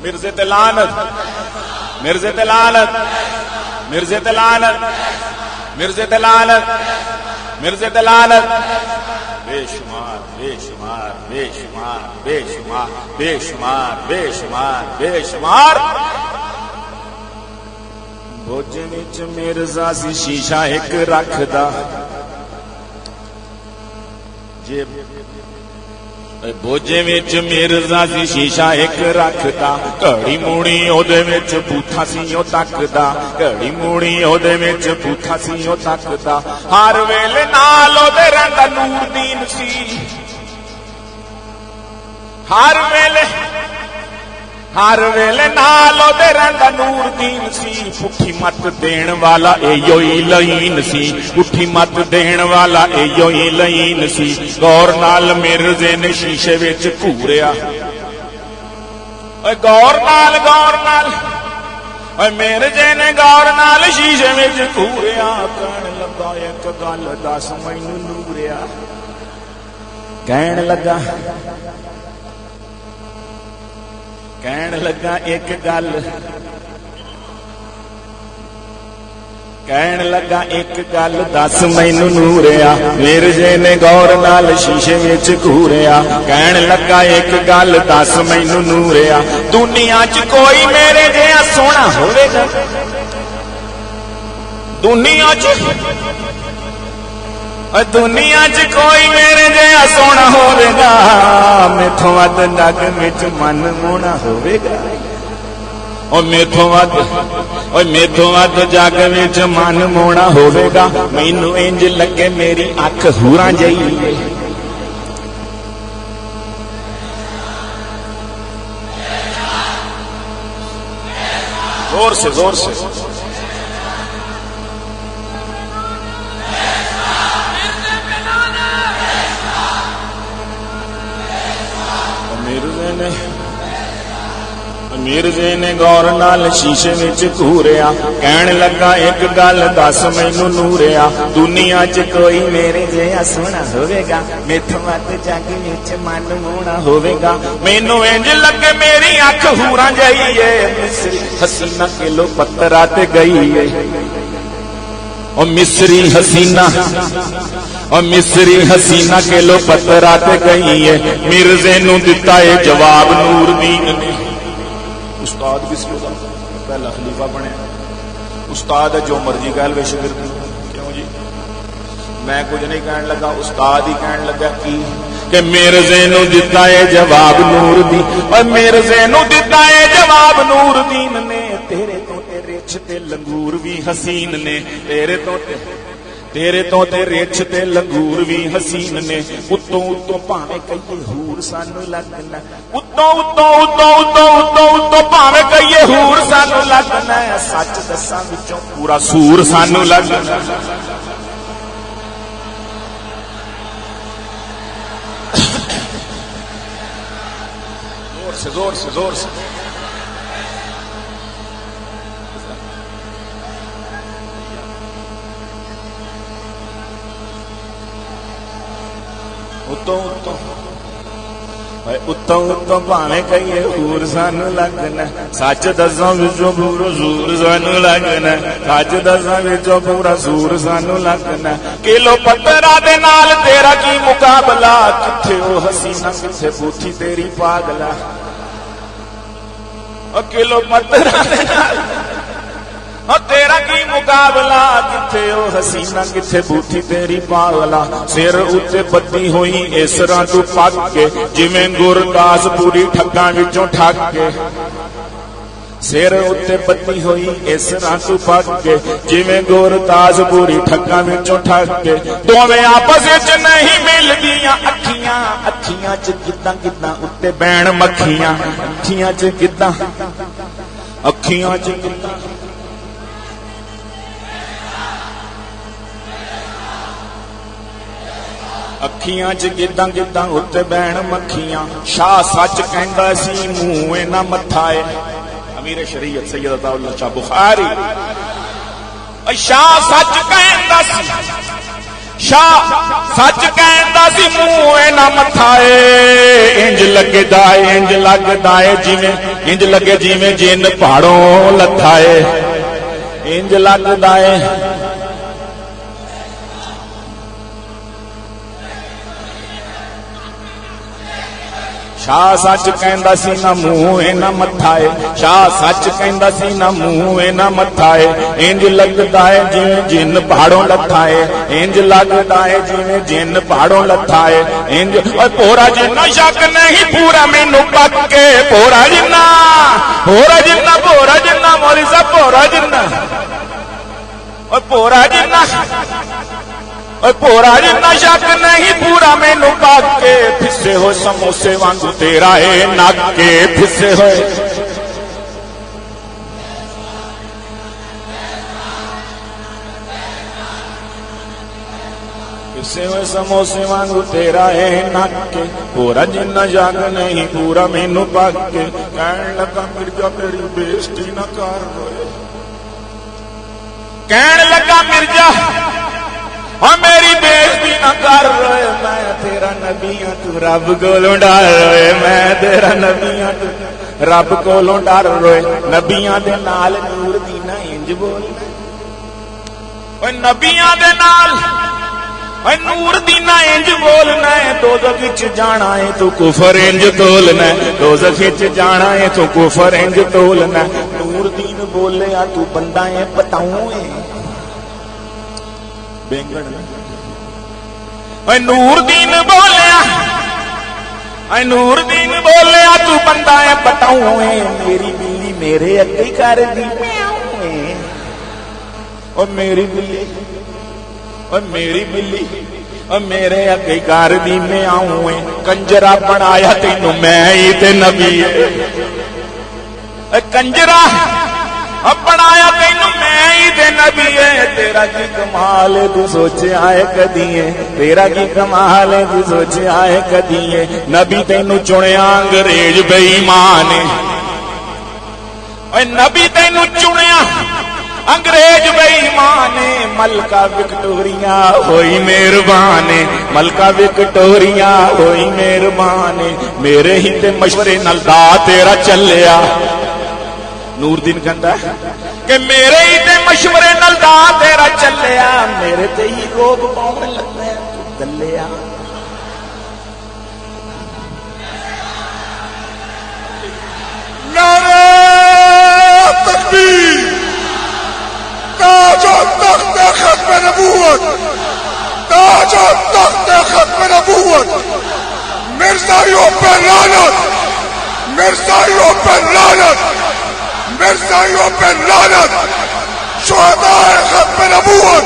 مرزے تے لعنت مرزے تے لعنت مرزے تے لعنت مرزے تے لعنت مرزے تے لعنت بے شمار بے شمار بے شمار بے شمار بے شمار بے شمار بے شمار بوجھ وچ مرزا سی شیشہ ایک رکھدا جے بوجھے وچ مرزا سی شیشہ ایک رکھدا گھڑی موڑی اودے وچ بوتھا سی او تکدا گھڑی موڑی اودے وچ بوتھا سی او تکدا ہر ویلے نال اودے رہندا نور دین سی ہر ویلے نال اودے رہندا نور دین سی پٹھی مت دین والا ایو ہی لعین سی پٹھی مت دین والا ایو ہی لعین سی غور نال مرزے نے شیشے وچ گھوریا اوے غور نال اوے مرزے نے غور نال شیشے وچ گھوریا کہن لگا ایک گل دس مینوں نوریا کہن لگا ایک گل کہن لگا ایک گل دس مینوں نوریا مرزے نے غور نال شیشے وچ گھوریا کہن لگا ایک گل دس مینوں نوریا دنیا چ کوئی میرے جہا سونا ہوے گا دنیا چ کوئی میرے جہا سونا ہوے گا میتھوں ود جگ وچ من مونا ہوے گا میتھوں ود جگ وچ من مونا ہوے گا مینوں انج لگے میری اکھ ہوراں جئی زور سے مرزے نے غور نال شیشے وچ گھوریا کہن لگا ایک گل دس مینوں نوریا دنیا چ کوئی میرے جہا سونا ہوے گا میتھوں ود جگ وچ من مونا ہوے گا مینوں انج لگے میری اکھ ہوراں جئی اے مصری حسینہ کلو پترا تے گئی اے او مصری حسینہ کلو پترا تے گئی اے مرزے نوں دتا اے جواب نور دین نے استاد کس کو پہلا خلیفہ بنے استاد ہے جو مرضی کہہ لے شاگرد کیوں جی میں کچھ نہیں کہنے لگا استاد ہی کہنے لگا کی کہ مرزے نوں دتا ہے جواب نور دین اور مرزے نوں دتا ہے جواب نور دین نے تیرے تو تے رچھ تے لنگور بھی حسین نے تیرے تو تے رچھ تے لنگور بھی حسین نے اتوں پاویں کئیے ہور سانو لگنا اتوں پاویں کئیے ہور سانو لگنا سچ دساں وچوں پورا سور سانو لگنا زور سے اتوں پاویں کئیے ہور سانو لگنا سچ دساں وچوں پورا زور سانو لگنا سچ دساں وچوں پورا زور سانو لگنا کلو پترا دے نال تیرا کی مقابلہ کتھے او حسینہ کتھے بوتھی تیری پاگلا او کلو پترا دے نال تیرا کی مقابلہ کتھے او حسینہ کتھے بوتھی تیری پاگلا سر اتے بدی ہوئی اس طرح تو پک کے جویں گرداس پوری ٹھگاں وچوں ٹھگ کے سر اتے بدی ہوئی اس طرح تو پک کے جویں گرداس پوری ٹھگاں وچوں ٹھگ کے دوویں آپس وچ نہیں ملدیاں اکھیاں چ گداں اتے بین مکھیاں اکھیاں چ گداں اکھیاں چ گداں اتے بین مکھیاں شاہ سچ کہندا سی منہ نہ متھا اے امیر شریعت سید عطا اللہ شاہ بخاری شاہ سچ کہندا سی منہ نہ متھا اے انج لگدا اے انج لگے جیویں جن پہاڑوں لتھا ہے انج لگدا ہے شاہ سچ کہندا سی نہ منہ نہ متھا ہے شاہ سچ کہندا سی نہ منہ نہ متھا ہے انج لگدا ہے جویں جن پہاڑوں لتھا ہے انج لگدا ہے جویں جن پہاڑوں لتھا ہے انج او پورا جنہ شک نہیں پورا مینوں پک کے پورا جنہ مولی صاحب پورا جنہ او پورا جنہ پورا جنہ شک نہیں پورا مینوں پاک کے پھسے ہوئے سموسے وانگو تیرا ہے نک کے پھسے ہوئے سموسے وانگو تیرا ہے نک کے پورا جنہ شک نہیں پورا مینوں پاک کے کہن لگا مرزا میری بےزتی نہ کر روئے کہن لگا مرزا اور میری بےزتی نہ کر روئے میں تیرا نبی ہاں تو رب کولوں ڈر روئے میں تیرا نبی ہاں تو رب کولوں ڈر روئے نبیاں دے نال نور دی نہ انج بولنا اوے نبیاں دے نال اوے نور دی نہ انج بولنا ہے دوزخ وچ جانا ہے تو کفر انج تولنا ہے دوزخ وچ جانا ہے تو کفر انج تولنا ہے نور دین بولیا تو بندہ ہے بتاؤں ہے نور دین بولیا نور دین بولیا تو بندہ ہے بتاؤں ہے میری بلی میرے اگے کر دی اور میری بلی اور میری بلی اور میرے اگے کر دی میں آؤں ہے کنجرا بنایا تینوں میں ہی تے نبی کنجرا بنایا تینوں میں ہی تے نبی ہے تیرا کی کمال ہے تو سوچیا ہے کدی ہے تیرا کی کمال ہے تو سوچیا ہے کدی ہے نبی تینوں چنیا انگریز بے ایمان ہے نبی تینوں چنیا انگریز بے ایمان ہے ملکہ وکٹوریا ہوئی مہربان ہے ملکہ وکٹوریا ہوئی مہربان ہے میرے ہی تے مشورے نال دا تیرا چلیا نور دین کہندا ہے کہ میرے ہی تے مشورے نال دا تیرا چلیا میرے تے ہی روب پاؤن لگا تو دلیا نعرہ تکبیر تاج و تخت ختم نبوت تاج و تخت ختم نبوت مرزائیوں پر لعنت مرزائیوں پر لعنت مرزائیوں پر لعنت شہداء ختم نبوت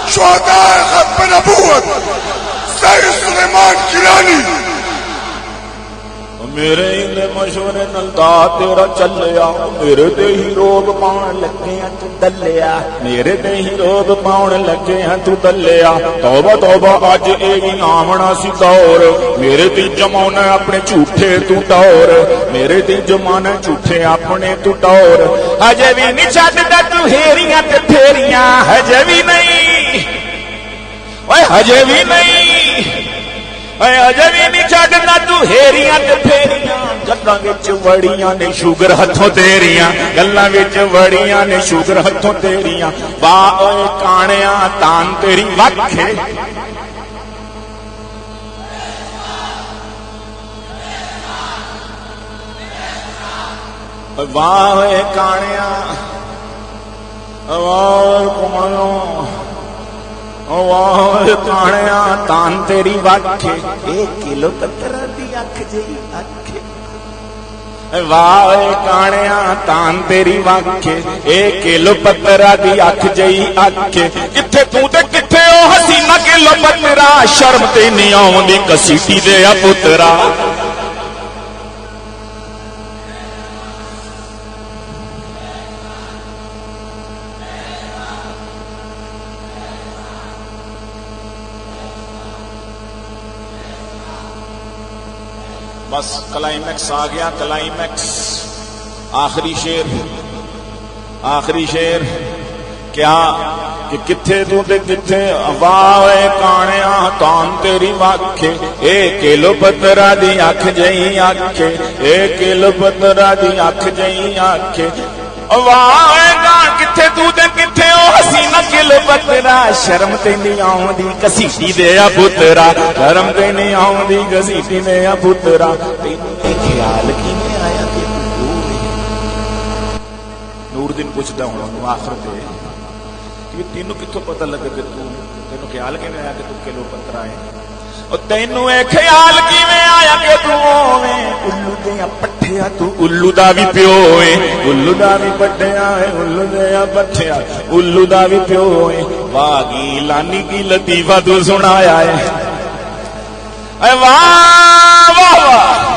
شہداء ختم نبوت سید سلیمان گیلانی میرے ہی مشورے نال دا تیرا چلیا میرے تے ہی روب پاؤن لگے ہیں تو دلیا میرے تے ہی روب پاؤن لگے ہیں تو دلیا توبہ توبہ اج اے وی آونا سی دور میرے تے جمانا اپنے جھوٹے تو ٹور میرے تے جمانا جھوٹے اپنے تو ٹور ہجے وی نہیں چھڈدا تو ہیریاں تے پھیریاں ہجے وی نہیں اوے ہجے وی نہیں اجے بھی نہیں چھڈنا تو ہیریاں تے پھیریاں گلاں وچ وڑیاں نے شوگر ہتھوں تیریاں گلاں وچ وڑیاں نے شوگر ہتھوں تیریاں واہ اوے کانیاں تان تیری وکھے واہ اوے کانیاں واہ کمانوں واہ کانیا تان تیری وکھے 1 کلو پتھر دی اکھ جئی اکھ واہ کانیا تان تیری وکھے 1 کلو پتھر دی اکھ جئی اکھ کتھے تو تے کتھے او حسینہ کلو پتھرا شرم تے نہیں آوندی کسیٹی دے آ پترا بس کلائمیکس آ گیا کلائمیکس آخری شعر کیا کہ کتھے تو تے کتھے واوے کانیا تان تیری واکھے اے کلو پترا دی اکھ جئی آکھے اے کلو پترا دی اکھ جئی آکھے واوے کان کتھے تو تے کتھے او حسینہ کلو پترا شرم تے نہیں آوندی کسیٹی دے آ پترا شرم تے نہیں آوندی کسیٹی دے آ پترا تینوں خیال کیویں آیا کہ نور دن پوچھتا ہوں آخر تے کہ تینوں کتوں پتہ لگا کہ تینوں خیال کیویں آیا کہ تو کلو پترا ہے اور تینوں اے خیال کیویں آیا کہ تو الو دے پٹھیا تو الو دا بھی پیو ہے الو دا بھی پٹھیا ہے الو دے پٹھیا الو دا بھی پیو ہے واگی لانی کی لطیفہ تو سنایا ہے اے واہ واہ واہ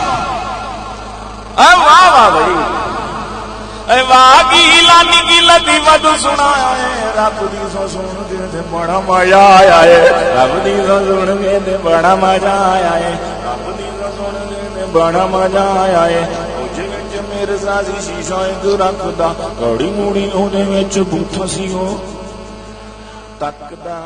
اے واہ واہ بھائی اے واگی لانی کی لطیفہ تو سنایا ہے رب دی سو سن کے تے بڑا مزہ آیا ہے رب دی سو سن کے تے بڑا مزہ آیا ہے رب دی سو سن کے تے بڑا مزہ آیا ہے جے وچ میرے سازی شیشہ ایک رکھدا کڑی موڑی اودے وچ بوتھا سی او تکدا